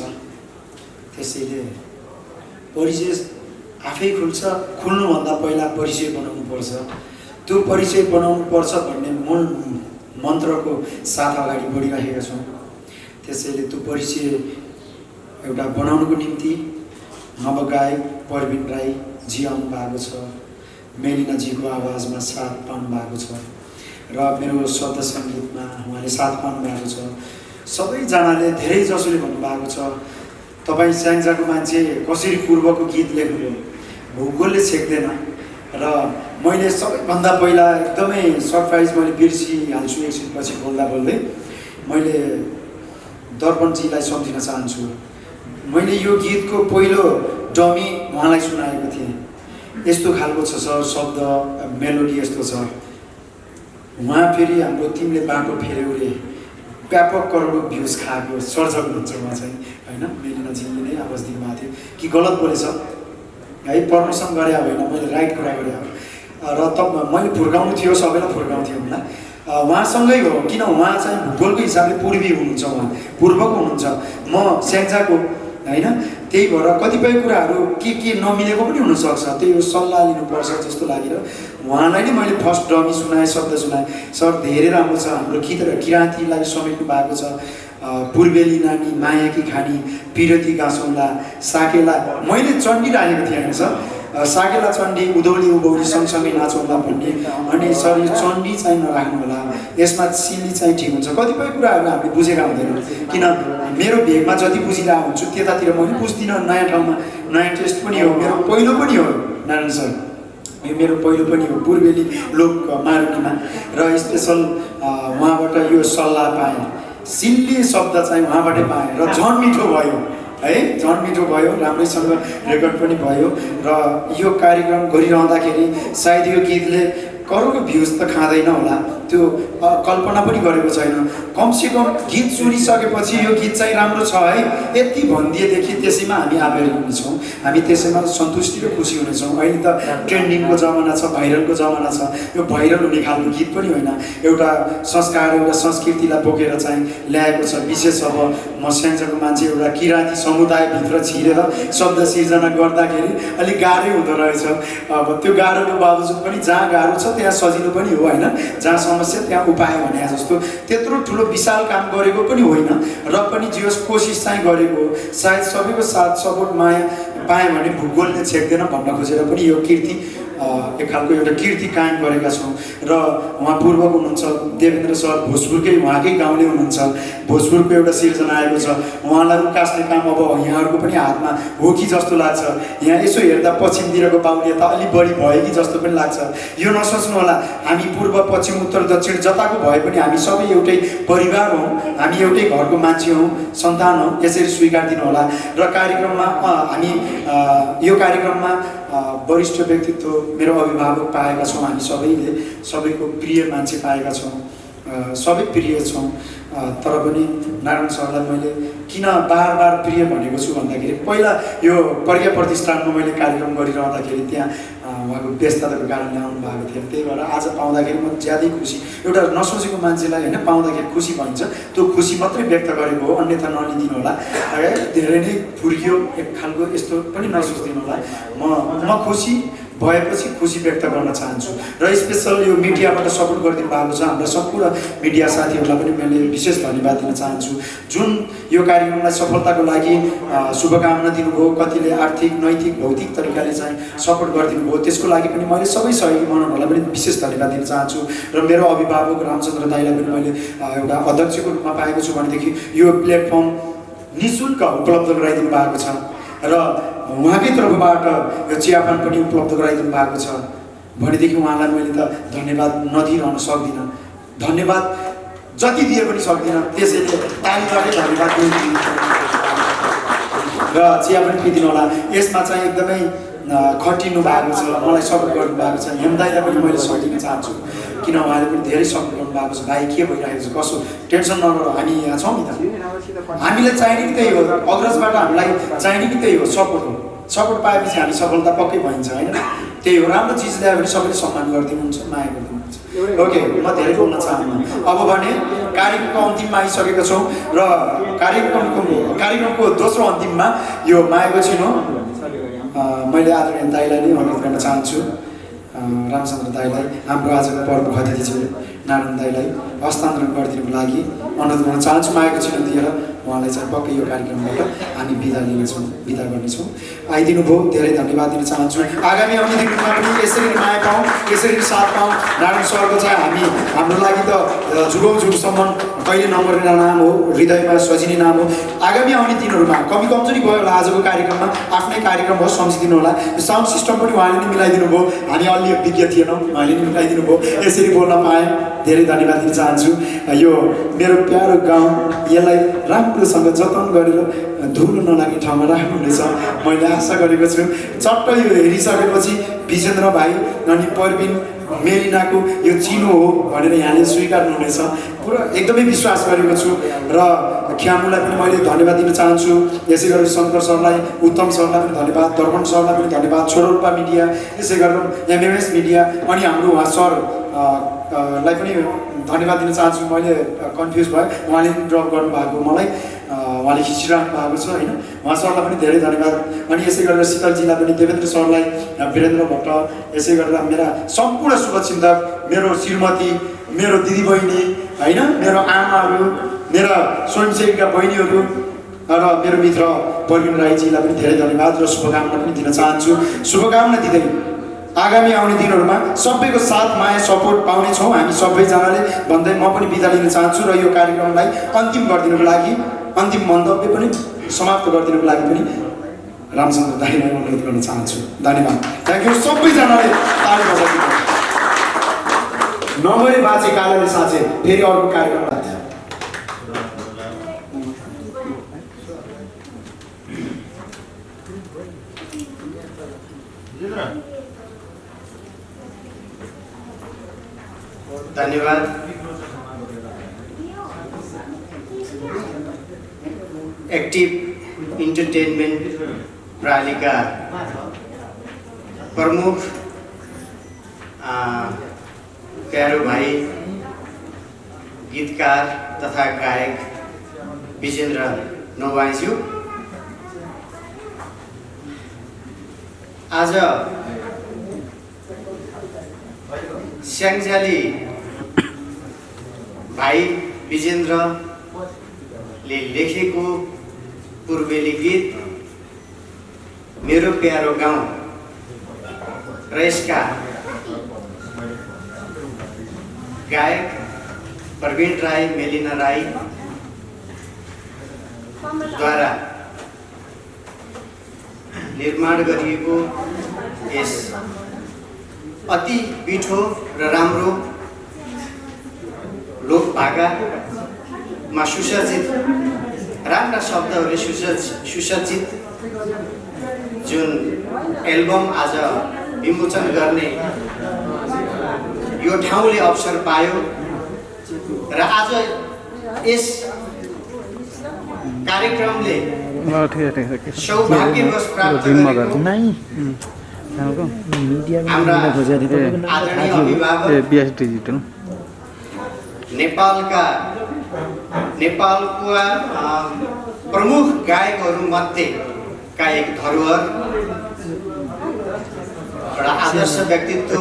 त्यसैले परिचय आफै खुल्छ। खुल्नुभन्दा पहिला परिचय बनाउनुपर्छ। त्यो परिचय बनाउनुपर्छ भन्ने मूल मन्त्रको साथ अगाडि बढिरहेका छौँ। त्यसैले त्यो परिचय एउटा बनाउनुको निम्ति नवगायक प्रवीण राईजी आउनु भएको छ, मेलिनाजीको आवाजमा साथ पाउनु भएको छ र मेरो शब्द सङ्गीतमा उहाँले साथ पाउनु भएको छ। सबैजनाले धेरै जसोले भन्नुभएको छ तपाईँ स्याङ्जाको मान्छे कसरी पूर्वको गीत लेख्नुभयो, भूगोलले छेक्दैन। र मैले सबैभन्दा पहिला एकदमै सरप्राइज मैले बिर्सिहाल्छु एकछिनपछि बोल्दै मैले दर्पणजीलाई सम्झिन चाहन्छु। मैले यो गीतको पहिलो डमी उहाँलाई सुनाएको थिएँ। यस्तो खालको छ सर, शब्द मेलोडी यस्तो छ। उहाँ फेरि हाम्रो तिमीले बाटो फेर्यौ रे व्यापक करोडौँ भ्युज खाएको सर्जक हुनुहुन्छ उहाँ चाहिँ, होइन? मेलिनाजीले नै आवाज दिनुभएको थियो कि गलत बोलेछ है? प्रमोसन गरे होइन, मैले राइट कुरा गरेँ हो। र मैले फुर्काउनु थियो, सबैलाई फुर्काउँथ्यो होला। उहाँसँगै हो, किन उहाँ चाहिँ भूगोलको हिसाबले पूर्वी हुनुहुन्छ, उहाँ पूर्वको हुनुहुन्छ, म स्याङ्जाको, होइन? त्यही भएर कतिपय कुराहरू के नमिलेको पनि हुनसक्छ। त्यही हो, सल्लाह लिनुपर्छ जस्तो लागेर उहाँलाई नै मैले फर्स्ट डमी सुनाएँ, शब्द सुनाएँ। सर धेरै राम्रो छ, हाम्रो किराँतीलाई समेट्नु भएको छ। पूर्वेली नानी मायाकी खानी पिरती गाँसौँला साकेला, मैले चण्डी राखेको थिएँ होइन सर? साकेला चण्डी उधौली उभौली सँगसँगै नाचौँला भन्ने। अनि सर यो चण्डी चाहिँ नराख्नु होला, यसमा सिली चाहिँ ठिक हुन्छ। कतिपय कुराहरू हामीले बुझेका हुँदैनौँ, किन मेरो भेगमा जति बुझिरहेको हुन्छु त्यतातिर मैले बुझ्दिनँ। नयाँ ठाउँमा नयाँ टेस्ट पनि हो, मेरो पहिलो पनि हो नारायण सर, यो मेरो पहिलो पनि हो पूर्वेली लोक मारुनीमा। र स्पेसल उहाँबाट यो सल्लाह पाएँ, सिल्ली शब्द चाहिँ उहाँबाटै पाएँ र झन् मिठो भयो है, झन् मिठो भयो, राम्रैसँग रेकर्ड पनि भयो। र यो कार्यक्रम गरिरहँदाखेरि सायद यो गीतले करोडौँ भ्युज त खाँदैन होला, त्यो कल्पना पनि गरेको छैन। कमसेकम गीत सुनिसकेपछि यो गीत चाहिँ राम्रो छ है यति भनिदिएदेखि त्यसैमा हामी आभारी हुनेछौँ, हामी त्यसैमा सन्तुष्टि र खुसी हुनेछौँ। अहिले त ट्रेन्डिङको जमाना छ, भाइरलको जमाना छ, यो भाइरल हुने खालको गीत पनि होइन, एउटा संस्कार एउटा संस्कृतिलाई बोकेर चाहिँ ल्याएको छ। विशेष अब म स्याङ्जाको मान्छे एउटा किराँती समुदायभित्र छिरेर शब्द सिर्जना गर्दाखेरि अलिक गाह्रै हुँदो रहेछ। अब त्यो गाह्रोको बावजुद पनि जहाँ गाह्रो छ त्यहाँ सजिलो पनि हो होइन, जहाँ समस्या त्यहाँ उपाय भने जस्तो त्यत्रो ठुलो विशाल काम गरेको पनि होइन र पनि जे होस् कोसिस चाहिँ गरेको। सायद सबैको साथ सपोर्ट माया पाएँ भने भूगोलले छेक्दैन भन्न खोजेर पनि यो कीर्ति एक खालको एउटा कीर्ति कायम गरेका छौँ। र उहाँ पूर्वक हुनुहुन्छ देवेन्द्र सर, भोजपुरकै उहाँकै गाउँले हुनुहुन्छ, भोजपुरको एउटा सिर्जना आएको छ, उहाँलाई उकास्ने काम अब यहाँहरूको पनि हातमा हो कि जस्तो लाग्छ। यहाँ यसो हेर्दा पश्चिमतिरको बाहुल्यता अलिक बढी भयो कि जस्तो पनि लाग्छ। यो नसोच्नु होला, हामी पूर्व पश्चिम उत्तर दक्षिण जताको भए पनि हामी सबै एउटै परिवार हौँ, हामी एउटै घरको मान्छे हौँ, सन्तान हौँ, यसरी स्वीकार दिनु होला। र कार्यक्रममा हामी यो कार्यक्रममा वरिष्ठ व्यक्तित्व मेरो अभिभावक पाएका छौँ, हामी सबैले सबैको प्रिय मान्छे पाएका छौँ, सबै प्रिय छौँ। तर पनि नारायण सरलाई मैले किन बार बार प्रिय भनेको छु भन्दाखेरि पहिला यो प्रज्ञा प्रतिष्ठानमा मैले कार्यक्रम गरिरहँदाखेरि त्यहाँ उहाँको व्यस्तताको कारणले आउनु भएको थियो, त्यही भएर आज पाउँदाखेरि म ज्यादै खुसी। एउटा नसोचेको मान्छेलाई होइन पाउँदाखेरि खुसी भइन्छ, त्यो खुसी मात्रै व्यक्त गरेको हो, अन्यथा नलिदिनु होला। धेरै नै फुर्कियो एक खालको यस्तो पनि नसोचिदिनु होला। म खुसी भएपछि खुसी व्यक्त गर्न चाहन्छु। र स्पेसल यो मिडियाबाट सपोर्ट गरिदिनु भएको छ हाम्रा सम्पूर्ण मिडिया साथीहरूलाई पनि मैले विशेष धन्यवाद दिन चाहन्छु, जुन यो कार्यक्रमलाई सफलताको लागि शुभकामना दिनुभयो, कतिले आर्थिक नैतिक भौतिक तरिकाले चाहिँ सपोर्ट गरिदिनु भयो, त्यसको लागि पनि मैले सबै सहयोगी मनहरूलाई पनि विशेष धन्यवाद दिन चाहन्छु। र मेरो अभिभावक रामचन्द्र दाईलाई पनि मैले एउटा अध्यक्षको रूपमा पाएको छु भनेदेखि यो प्लेटफर्म निःशुल्क उपलब्ध गराइदिनु भएको छ र उहाँकै तर्फबाट यो चियापान पनि उपलब्ध गराइदिनु भएको छ भनेदेखि उहाँलाई मैले त धन्यवाद नदिइरहन सक्दिनँ, धन्यवाद जति दिए पनि सक्दिनँ, त्यसैले तालीबाटै धन्यवाद दिनु र चिया पनि पिदिनु होला। यसमा चाहिँ एकदमै खटिनु भएको छ, मलाई सपोर्ट गर्नु भएको छ। हेमदाईलाई पनि मैले सकिन चाहन्छु, किन उहाँले पनि धेरै सपोर्ट गर्नु भएको छ। भाइ के भइरहेको छ, कसो टेन्सन नगर, हामी यहाँ छौँ नि त, हामीलाई चाहिने नि त्यही हो, अग्रजबाट हामीलाई चाहिने नि त्यही हो, सपोर्ट हो। सपोर्ट पाएपछि हामी सफलता पक्कै भइन्छ होइन, त्यही हो। राम्रो चिज ल्यायो भने सबैले सम्मान गरिदिनुहुन्छ, माया गरिदिनुहुन्छ। ओके, म धेरै बोल्न चाहन्न। अब भने कार्यक्रमको अन्तिममा आइसकेका छौँ र कार्यक्रमको दोस्रो अन्तिममा यो मायाको छिनो मैले आदरणीय दाईलाई नै अनुरोध गर्न चाहन्छु, रामचन्द्र दाईलाई, हाम्रो आजको प्रमुख अतिथि नारायण दाईलाई हस्तान्तरण गरिदिनुको लागि अनुरोध गर्न चाहन्छु। मायाको चिनो दिएर उहाँलाई चाहिँ पक्कै यो कार्यक्रमबाट हामी बिदा गर्नेछौँ। आइदिनु भयो, धेरै धन्यवाद दिन चाहन्छु। आगामी आउने दिनमा पनि यसरी माया पाऊँ, यसरी साथ पाऊँ। नारायण सरको चाहिँ हाम्रो लागि त जुगौँ जुगसम्म कहिले नमर्ने नाम हो, हृदयमा सजिने नाम हो। आगामी आउने दिनहरूमा कमी कमजोरी भयो होला, आजको कार्यक्रममा आफ्नै कार्यक्रम हो, सम्झिदिनु होला। यो साउन्ड सिस्टम पनि उहाँले नै मिलाइदिनु भयो, हामी अलि विज्ञ थिएनौँ, उहाँले नै मिलाइदिनु भयो, यसरी बोल्न पाएँ, धेरै धन्यवाद दिन चाहन्छु। यो मेरो प्यारो गाउँ, यसलाई राम्रोसँग जतन गरेर धुलो नलाग्ने ठाउँमा राख्नुहुनेछ मैले आशा गरेको छु। चट्ट यो हेरिसकेपछि विजेन्द्र भाइ अनि परबिन मेलिनाको यो चिनो हो भनेर यहाँले स्वीकार्नुहुनेछ, पुरा एकदमै विश्वास गरेको छु। र ख्यामुलाई पनि मैले धन्यवाद दिन चाहन्छु, यसै गरेर शङ्कर सरलाई, उत्तम सरलाई पनि धन्यवाद, दर्पण सरलाई पनि धन्यवाद, छोरोल्पा मिडिया, यसै गरेर एमएमएस मिडिया अनि हाम्रो उहाँ सर लाई पनि धन्यवाद दिन चाहन्छु। मैले कन्फ्युज भएँ, उहाँले पनि ड्रप गर्नुभएको, मलाई उहाँले खिचिरहनु भएको छ होइन, उहाँ सरलाई पनि धेरै धन्यवाद। अनि यसै गरेर शीतलजीलाई पनि, देवेन्द्र सरलाई, वीरेन्द्र भट्ट, यसै गरेर मेरा सम्पूर्ण शुभचिन्तक, मेरो श्रीमती, मेरो दिदीबहिनी होइन, मेरो आमाहरू, मेरा स्वयंसेविका बहिनीहरू र मेरो मित्र परबिन राईजीलाई पनि धेरै धन्यवाद र शुभकामना पनि दिन चाहन्छु। शुभकामना दिँदै आगामी आउने दिनहरूमा सबैको साथ माया सपोर्ट पाउनेछौँ हामी सबैजनाले भन्दै म पनि बिदा लिन चाहन्छु। र यो कार्यक्रमलाई अन्तिम गरिदिनुको लागि, अन्तिम मन्तव्य पनि समाप्त गरिदिनुको लागि पनि रामचन्द्र दाईलाई अनुरोध गर्न चाहन्छु। धन्यवाद, थ्याङ्क यू सबैजनाले ताली बजाइदिनु। नमरे बाँचे कालले साँचे, फेरि अर्को कार्यक्रम लाग्छ। धन्यवाद। एक्टिभ इन्टरटेनमेन्ट प्रणालीका प्रमुख प्यारो भाइ गीतकार तथा गायक विजेन्द्र नौवाईज्यू, आज स्याङ्जाली भाइ विजेन्द्रले लेखेको पूर्वेली गीत मेरो प्यारो गाउँ र यसका गायक प्रवीण राई, मेलिना राई द्वारा निर्माण गरिएको यस अति मिठो र राम्रो लोकभाकामा सुसज्जित राम्रा शब्दहरूले सुसज्जित जुन एल्बम आज विमोचन गर्ने यो ठाउँले अवसर पायो र आज यस कार्यक्रमले सौभाग्यवश प्राप्त गरेको हाम्रा आदरणीय अभिभावक नेपालको प्रमुख गायकहरू मध्येका एक धरोहर एउटा आदर्श व्यक्तित्व,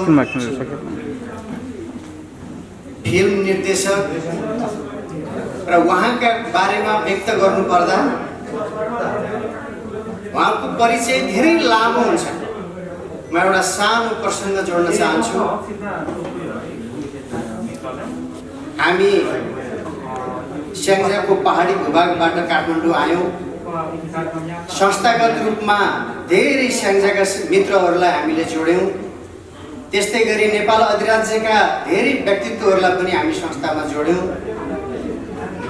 फिल्म निर्देशक र उहाँका बारेमा व्यक्त गर्नुपर्दा उहाँको परिचय धेरै लामो हुन्छ। म एउटा सानो प्रसङ्ग जोड्न चाहन्छु। हामी स्याङ्जाको पहाडी भूभागबाट काठमाडौँ आयौँ। संस्थागत रूपमा धेरै स्याङ्जाका मित्रहरूलाई हामीले जोड्यौँ। त्यस्तै गरी नेपाल अधिराज्यका धेरै व्यक्तित्वहरूलाई पनि हामी संस्थामा जोड्यौँ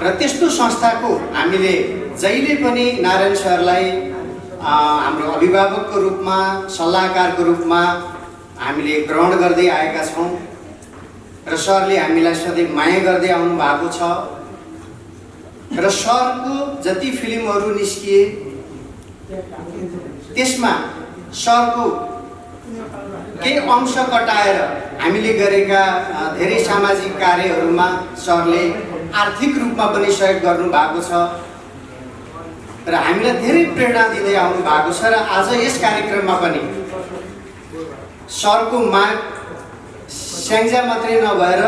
र त्यस्तो संस्थाको हामीले जहिले पनि नारायण सरलाई हाम्रो अभिभावकको रूपमा, सल्लाहकारको रूपमा हामीले ग्रहण गर्दै आएका छौँ र सरले हामीलाई सधैँ माया गर्दै आउनु भएको छ र सरको जति फिल्महरू निस्किए त्यसमा सरको केही अंश कटाएर हामीले गरेका धेरै सामाजिक कार्यहरूमा सरले आर्थिक रूपमा पनि सहयोग गर्नु भएको छ र हामीलाई धेरै प्रेरणा दिँदै आउनु भएको छ। र आज यस कार्यक्रममा पनि सरको माग स्याङ्जा मात्रै नभएर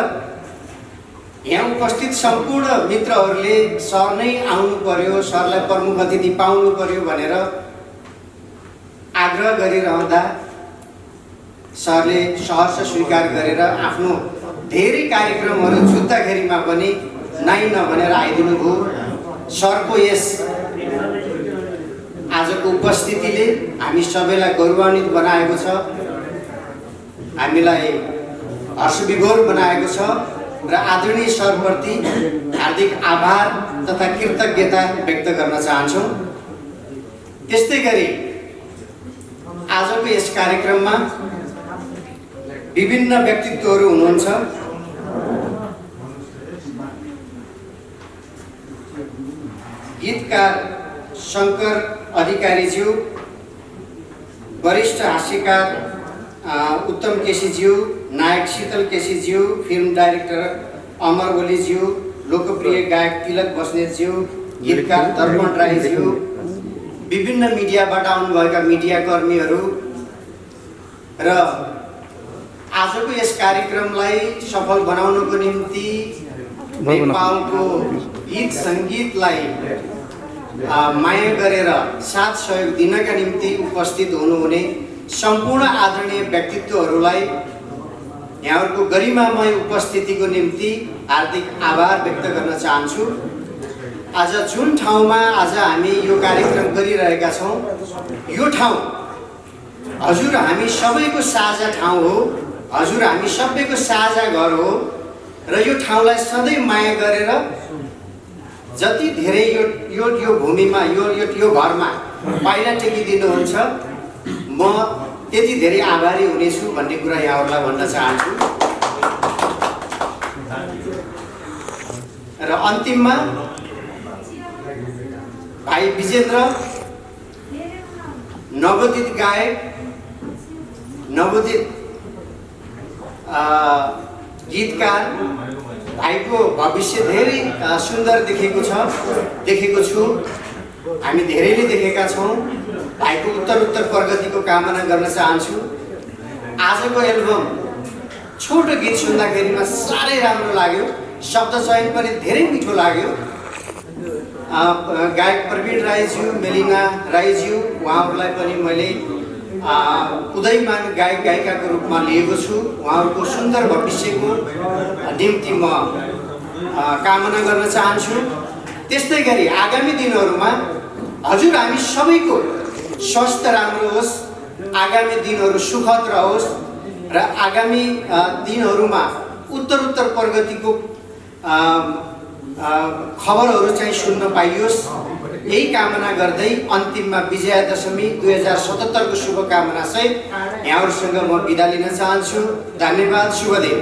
यहाँ उपस्थित सम्पूर्ण मित्रहरूले सर नै आउनु पर्यो, सरलाई प्रमुख अतिथि पाउनु पर्यो भनेर आग्रह गरिरहँदा सरले सहर्ष स्वीकार गरेर आफ्नो धेरै कार्यक्रमहरू छुट्टाखेरिमा पनि नाइ नभनेर आइदिनु भयो। सरको यस आजको उपस्थितिले हामी सबैलाई गौरवान्वित बनाएको छ, हामीलाई हर्षविभोर बनाएको छ र आदरणीय सरप्रति हार्दिक आभार तथा कृतज्ञता व्यक्त गर्न चाहन्छौँ। त्यस्तै गरी आजको यस कार्यक्रममा विभिन्न व्यक्तित्वहरू हुनुहुन्छ। गीतकार शङ्कर अधिकारीज्यू, वरिष्ठ हास्यकार उत्तम केसीज्यू, नायक शीतल केसीज्यू, फिल्म डाइरेक्टर अमर ओलीज्यू, लोकप्रिय गायक तिलक बस्नेतज्यू, गीतकार दर्पण राईज्यू, विभिन्न मिडियाबाट आउनुभएका मिडियाकर्मीहरू र आजको यस कार्यक्रमलाई सफल बनाउनको निम्ति नेपालको गीत सङ्गीतलाई माया गरेर साथ सहयोग दिनका निम्ति उपस्थित हुनुहुने सम्पूर्ण आदरणीय व्यक्तित्वहरूलाई यहाँहरूको गरिमामय उपस्थितिको निम्ति हार्दिक आभार व्यक्त गर्न चाहन्छु। आज जुन ठाउँमा आज हामी यो कार्यक्रम गरिरहेका छौँ, यो ठाउँ हजुर हामी सबैको साझा ठाउँ हो, हजुर हामी सबैको साझा घर हो र यो ठाउँलाई सधैँ माया गरेर जति धेरै यो भूमिमा यो घरमा पाइला टेकिदिनुहुन्छ म त्यति धेरै आभारी हुनेछु भन्ने कुरा यहाँहरूलाई भन्न चाहन्छु। र अन्तिममा भाइ विजेन्द्र नवोदित गायक नवोदित गीतकार भाइको भविष्य धेरै सुन्दर देखेको छु। हामी धेरैले देखेका छौँ। भाइको उत्तर प्रगतिको कामना गर्न चाहन्छु। आजको एल्बम छोटो गीत सुन्दाखेरिमा साह्रै राम्रो लाग्यो। शब्द चयन पनि धेरै मिठो लाग्यो। गायक प्रवीण राईज्यू, मेलिना राईज्यू, उहाँहरूलाई पनि मैले उदयमान गायक गायिकाको रूपमा लिएको छु। उहाँहरूको सुन्दर भविष्यको निम्ति म कामना गर्न चाहन्छु। त्यस्तै गरी आगामी दिनहरूमा हजुर हामी सबैको स्वास्थ्य राम्रो होस्, आगामी दिनहरू सुखद रहोस् र आगामी दिनहरूमा उत्तर प्रगतिको खबरहरू चाहिँ सुन्न पाइयोस्। यही कामना गर्दै अन्तिममा विजयादशमी 2077 को शुभकामना सहित यहाँहरूसँग म बिदा लिन चाहन्छु। धन्यवाद। शुभ दिन।